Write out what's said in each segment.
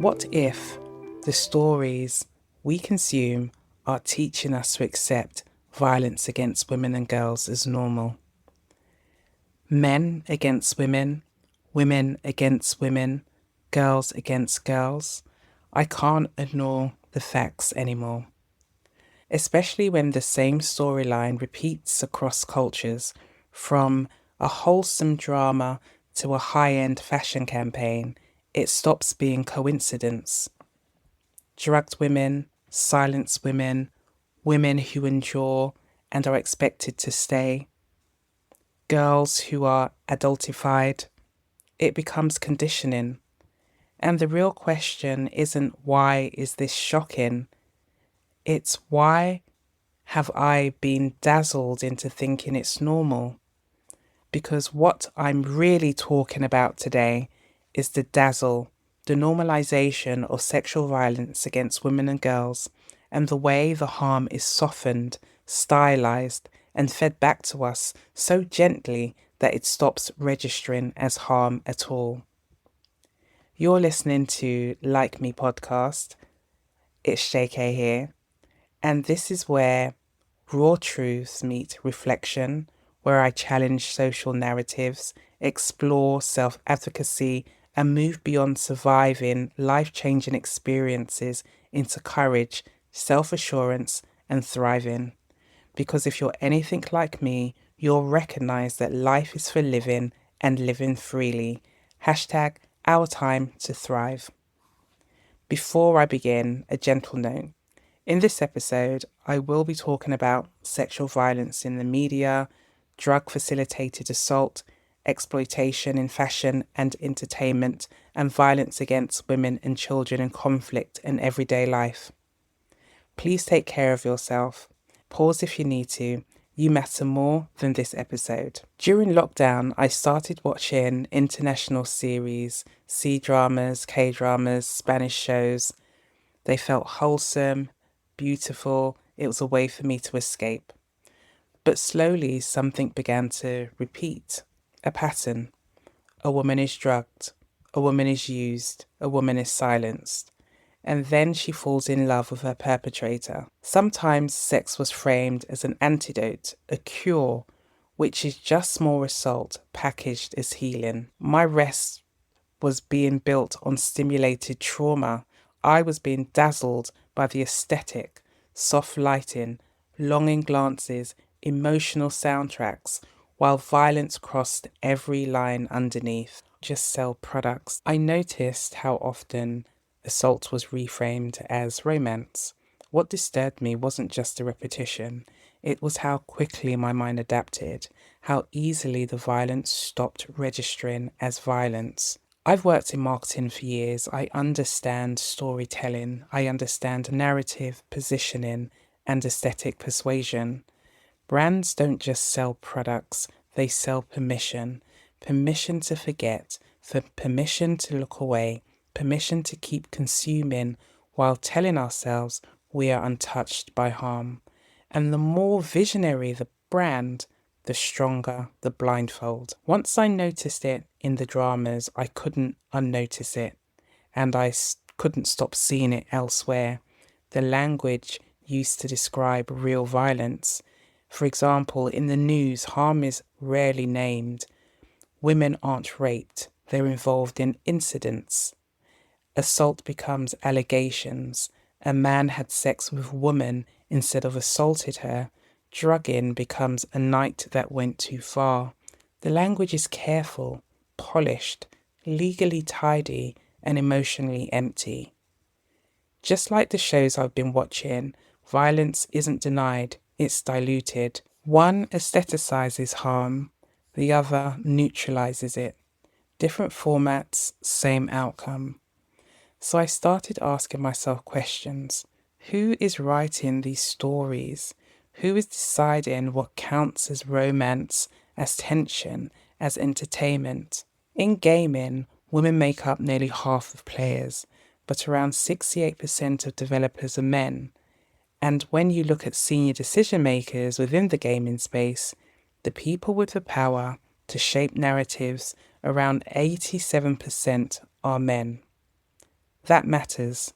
What if the stories we consume are teaching us to accept violence against women and girls as normal? Men against women, women against women, girls against girls. I can't ignore the facts anymore. Especially when the same storyline repeats across cultures, from a wholesome drama to a high-end fashion campaign, it stops being coincidence. Drugged women, silenced women, women who endure and are expected to stay, girls who are adultified. It becomes conditioning. And the real question isn't why is this shocking? It's why have I been dazzled into thinking it's normal? Because what I'm really talking about today is the dazzle, the normalization of sexual violence against women and girls, and the way the harm is softened, stylized, and fed back to us so gently that it stops registering as harm at all. You're listening to Like Me podcast. It's JK here, and this is where raw truths meet reflection, where I challenge social narratives, explore self-advocacy, and move beyond surviving life-changing experiences into courage, self-assurance, and thriving. Because if you're anything like me, you'll recognize that life is for living and living freely. Hashtag our time to thrive. Before I begin, a gentle note. In this episode, I will be talking about sexual violence in the media, drug-facilitated assault, exploitation in fashion and entertainment, and violence against women and children in conflict and everyday life. Please take care of yourself. Pause if you need to. You matter more than this episode. During lockdown, I started watching international series, C-dramas, K-dramas, Spanish shows. They felt wholesome, beautiful. It was a way for me to escape. But slowly something began to repeat. A pattern. A woman is drugged. A woman is used. A woman is silenced. And then she falls in love with her perpetrator. Sometimes sex was framed as an antidote, a cure, which is just more assault packaged as healing. My rest was being built on stimulated trauma. I was being dazzled by the aesthetic, soft lighting, longing glances, emotional soundtracks, while violence crossed every line underneath. Just sell products. I noticed how often assault was reframed as romance. What disturbed me wasn't just the repetition, it was how quickly my mind adapted, how easily the violence stopped registering as violence. I've worked in marketing for years. I understand storytelling. I understand narrative positioning and aesthetic persuasion. Brands don't just sell products, they sell permission. Permission to forget, for permission to look away, permission to keep consuming while telling ourselves we are untouched by harm. And the more visionary the brand, the stronger the blindfold. Once I noticed it in the dramas, I couldn't unnotice it, and I couldn't stop seeing it elsewhere. The language used to describe real violence. For example, in the news, harm is rarely named. Women aren't raped, they're involved in incidents. Assault becomes allegations. A man had sex with a woman instead of assaulted her. Drugging becomes a night that went too far. The language is careful, polished, legally tidy, and emotionally empty. Just like the shows I've been watching, violence isn't denied, it's diluted. One aestheticizes harm, the other neutralizes it. Different formats, same outcome. So I started asking myself questions. Who is writing these stories? Who is deciding what counts as romance, as tension, as entertainment? In gaming, women make up nearly half of players, but around 68% of developers are men. And when you look at senior decision makers within the gaming space, the people with the power to shape narratives, around 87% are men. That matters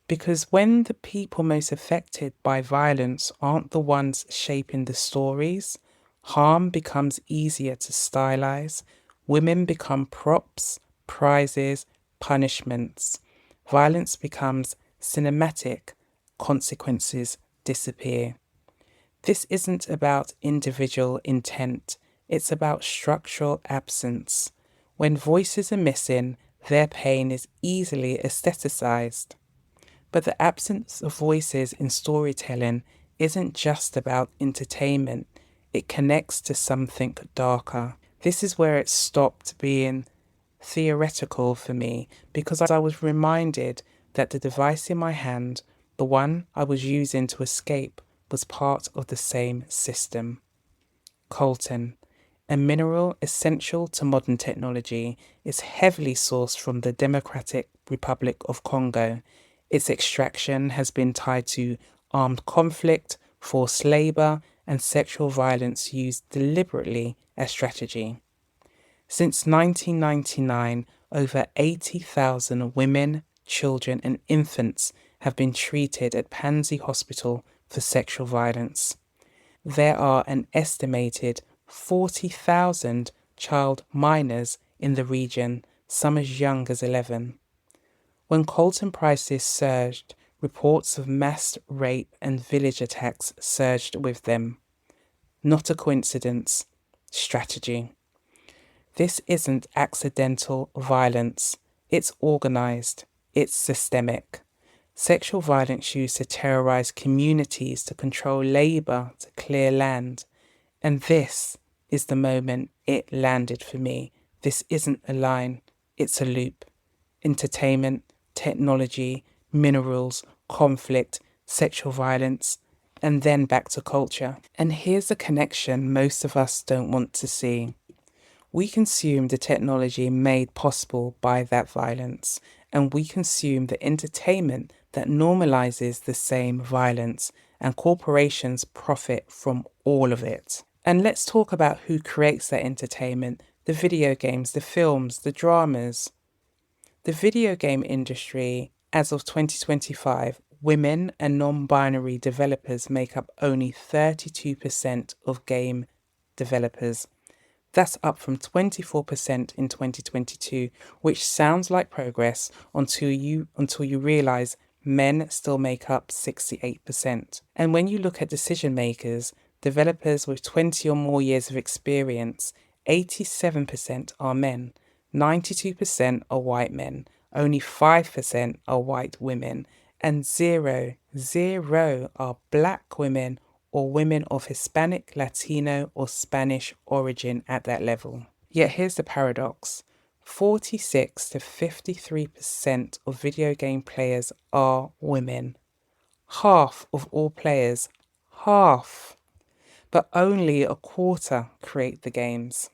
because when the people most affected by violence aren't the ones shaping the stories, harm becomes easier to stylize. Women become props, prizes, punishments. Violence becomes cinematic. Consequences disappear. This isn't about individual intent, it's about structural absence. When voices are missing, their pain is easily aestheticized. But the absence of voices in storytelling isn't just about entertainment, it connects to something darker. This is where it stopped being theoretical for me because I was reminded that the device in my hand, the one I was using to escape, was part of the same system. Coltan, a mineral essential to modern technology, is heavily sourced from the Democratic Republic of Congo. Its extraction has been tied to armed conflict, forced labor, and sexual violence used deliberately as strategy. Since 1999, over 80,000 women, children, and infants have been treated at Pansy Hospital for sexual violence. There are an estimated 40,000 child minors in the region, some as young as 11. When coltan prices surged, reports of mass rape and village attacks surged with them. Not a coincidence, strategy. This isn't accidental violence, it's organized, it's systemic. Sexual violence used to terrorize communities, to control labor, to clear land. And this is the moment it landed for me. This isn't a line, it's a loop. Entertainment, technology, minerals, conflict, sexual violence, and then back to culture. And here's a connection most of us don't want to see. We consume the technology made possible by that violence, and we consume the entertainment that normalizes the same violence, and corporations profit from all of it. And let's talk about who creates that entertainment: the video games, the films, the dramas. The video game industry, as of 2025, women and non-binary developers make up only 32% of game developers. That's up from 24% in 2022, which sounds like progress until you realize men still make up 68%. And when you look at decision makers, developers with 20 or more years of experience, 87% are men, 92% are white men, only 5% are white women, and zero are black women or women of Hispanic, Latino, or Spanish origin at that level. Yet here's the paradox: 46 to 53% of video game players are women. Half of all players, half, but only a quarter create the games.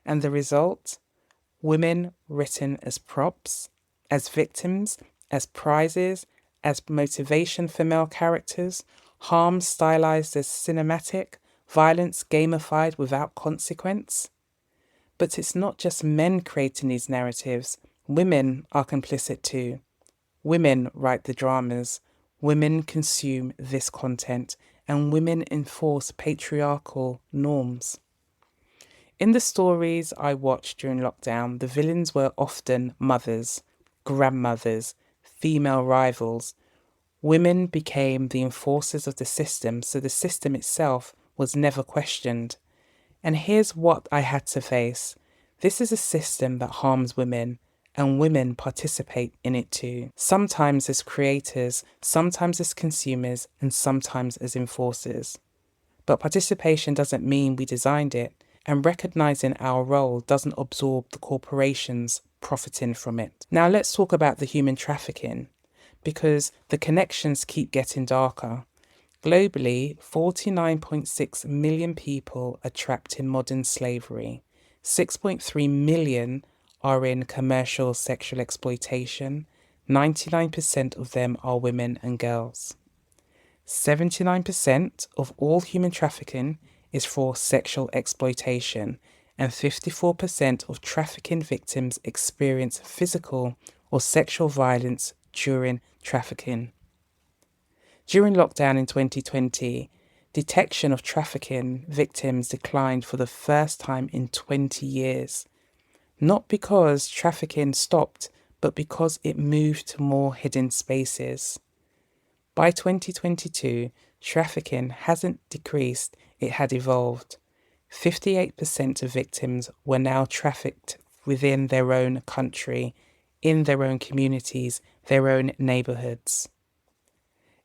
And the result? Women written as props, as victims, as prizes, as motivation for male characters, harm stylized as cinematic, violence gamified without consequence. But it's not just men creating these narratives. Women are complicit too. Women write the dramas. Women consume this content, and women enforce patriarchal norms. In the stories I watched during lockdown, the villains were often mothers, grandmothers, female rivals. Women became the enforcers of the system, so the system itself was never questioned. And here's what I had to face. This is a system that harms women, and women participate in it too. Sometimes as creators, sometimes as consumers, and sometimes as enforcers. But participation doesn't mean we designed it, and recognizing our role doesn't absorb the corporations profiting from it. Now let's talk about the human trafficking, because the connections keep getting darker. Globally, 49.6 million people are trapped in modern slavery. 6.3 million are in commercial sexual exploitation. 99% of them are women and girls. 79% of all human trafficking is for sexual exploitation, and 54% of trafficking victims experience physical or sexual violence during trafficking. During lockdown in 2020, detection of trafficking victims declined for the first time in 20 years. Not because trafficking stopped, but because it moved to more hidden spaces. By 2022, trafficking hasn't decreased, it had evolved. 58% of victims were now trafficked within their own country, in their own communities, their own neighborhoods.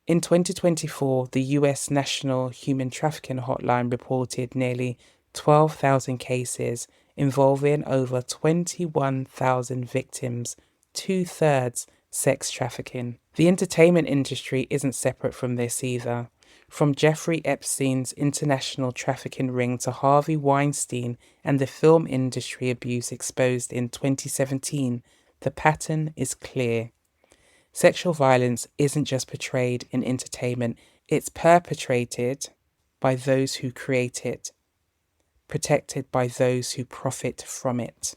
In 2024, the US National Human Trafficking Hotline reported nearly 12,000 cases involving over 21,000 victims, two-thirds sex trafficking. The entertainment industry isn't separate from this either. From Jeffrey Epstein's international trafficking ring to Harvey Weinstein and the film industry abuse exposed in 2017, the pattern is clear. Sexual violence isn't just portrayed in entertainment, it's perpetrated by those who create it, protected by those who profit from it.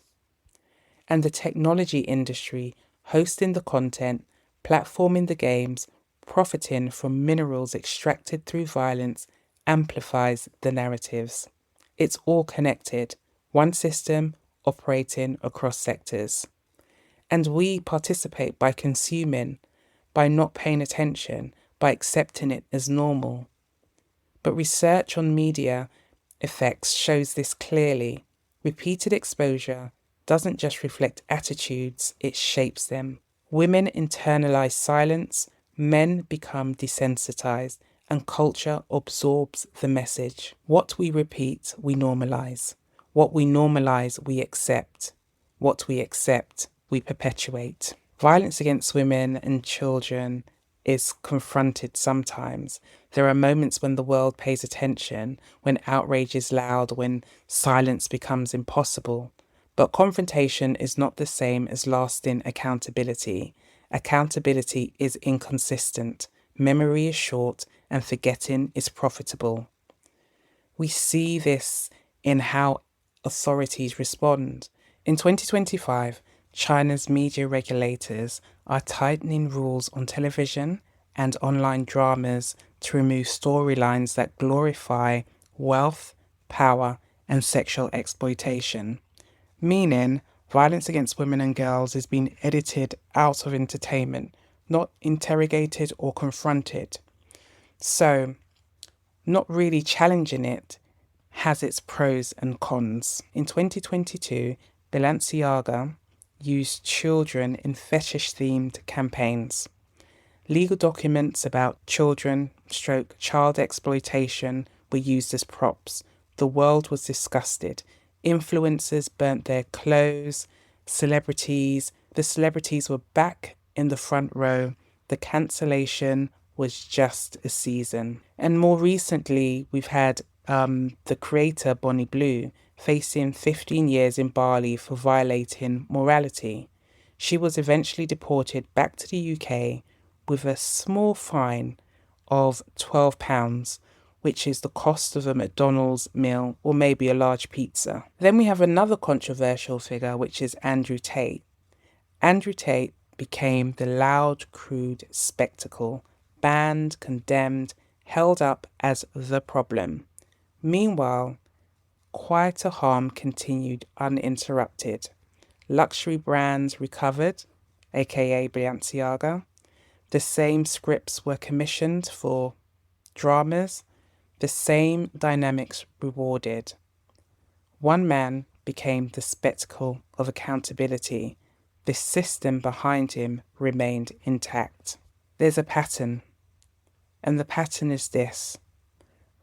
And the technology industry, hosting the content, platforming the games, profiting from minerals extracted through violence, amplifies the narratives. It's all connected, one system operating across sectors. And we participate by consuming, by not paying attention, by accepting it as normal. But research on media effects shows this clearly. Repeated exposure doesn't just reflect attitudes, it shapes them. Women internalize silence, men become desensitized, and culture absorbs the message. What we repeat, we normalize. What we normalize, we accept. What we accept, we perpetuate. Violence against women and children is confronted sometimes. There are moments when the world pays attention, when outrage is loud, when silence becomes impossible. But confrontation is not the same as lasting accountability. Accountability is inconsistent, memory is short, and forgetting is profitable. We see this in how authorities respond. In 2025, China's media regulators are tightening rules on television and online dramas to remove storylines that glorify wealth, power, and sexual exploitation, meaning violence against women and girls is being edited out of entertainment, not interrogated or confronted. So, not really challenging it has its pros and cons. In 2022, Balenciaga used children in fetish-themed campaigns. Legal documents about child exploitation were used as props. The world was disgusted. Influencers burnt their clothes. The celebrities were back in the front row. The cancellation was just a season. And more recently, we've had the creator Bonnie Blue facing 15 years in Bali for violating morality. She was eventually deported back to the UK with a small fine of £12, which is the cost of a McDonald's meal or maybe a large pizza. Then we have another controversial figure, which is Andrew Tate. Andrew Tate became the loud, crude spectacle, banned, condemned, held up as the problem. Meanwhile, quieter harm continued uninterrupted. Luxury brands recovered, aka Balenciaga. The same scripts were commissioned for dramas. The same dynamics rewarded. One man became the spectacle of accountability. The system behind him remained intact. There's a pattern, and the pattern is this.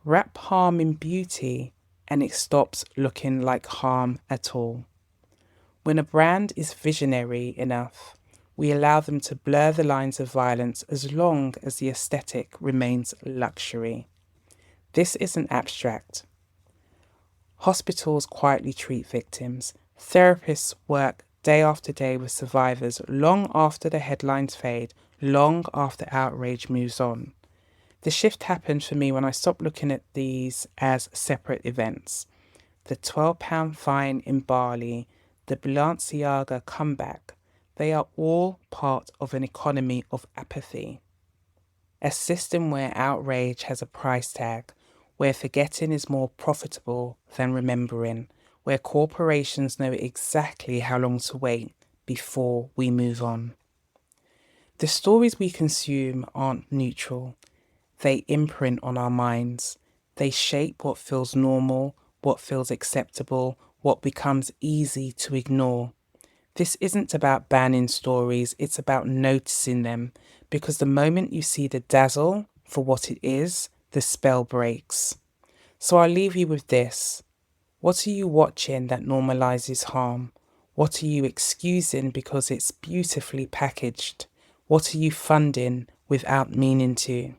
Wrap harm in beauty and it stops looking like harm at all. When a brand is visionary enough, we allow them to blur the lines of violence as long as the aesthetic remains luxury. This isn't abstract. Hospitals quietly treat victims. Therapists work day after day with survivors long after the headlines fade, long after outrage moves on. The shift happened for me when I stopped looking at these as separate events. The £12 fine in Bali, the Balenciaga comeback, They are all part of an economy of apathy. A system where outrage has a price tag, where forgetting is more profitable than remembering, where corporations know exactly how long to wait before we move on. The stories we consume aren't neutral. They imprint on our minds. They shape what feels normal, what feels acceptable, what becomes easy to ignore. This isn't about banning stories, it's about noticing them, because the moment you see the dazzle for what it is, the spell breaks. So I'll leave you with this. What are you watching that normalizes harm? What are you excusing because it's beautifully packaged? What are you funding without meaning to?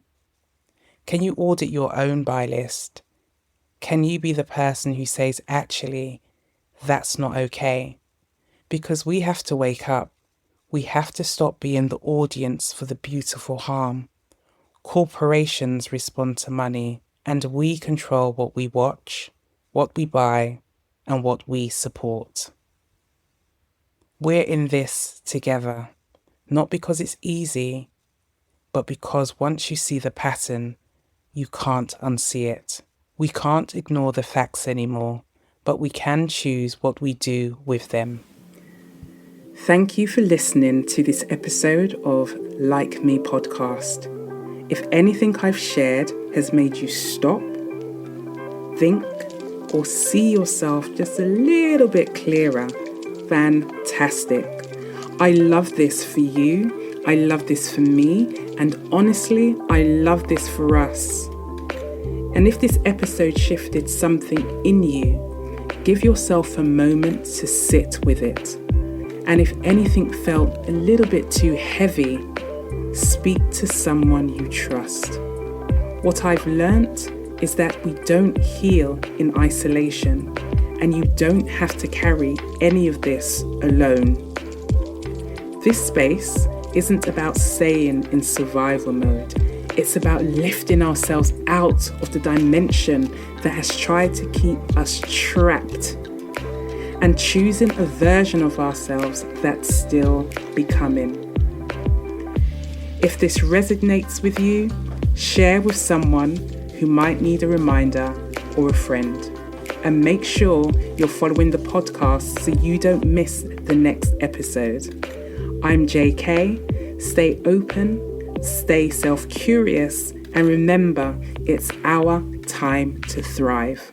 Can you audit your own buy list? Can you be the person who says, actually, that's not okay? Because we have to wake up. We have to stop being the audience for the beautiful harm. Corporations respond to money, and we control what we watch, what we buy, and what we support. We're in this together, not because it's easy, but because once you see the pattern, you can't unsee it. We can't ignore the facts anymore, but we can choose what we do with them. Thank you for listening to this episode of Like Me podcast. If anything I've shared has made you stop, think, or see yourself just a little bit clearer, fantastic. I love this for you. I love this for me. And honestly, I love this for us. And if this episode shifted something in you, give yourself a moment to sit with it. And if anything felt a little bit too heavy, speak to someone you trust. What I've learnt is that we don't heal in isolation, and you don't have to carry any of this alone. This space isn't about staying in survival mode. It's about lifting ourselves out of the dimension that has tried to keep us trapped, and choosing a version of ourselves that's still becoming. If this resonates with you, share with someone who might need a reminder or a friend. And make sure you're following the podcast so you don't miss the next episode. I'm JK. Stay open, stay self-curious, and remember, it's our time to thrive.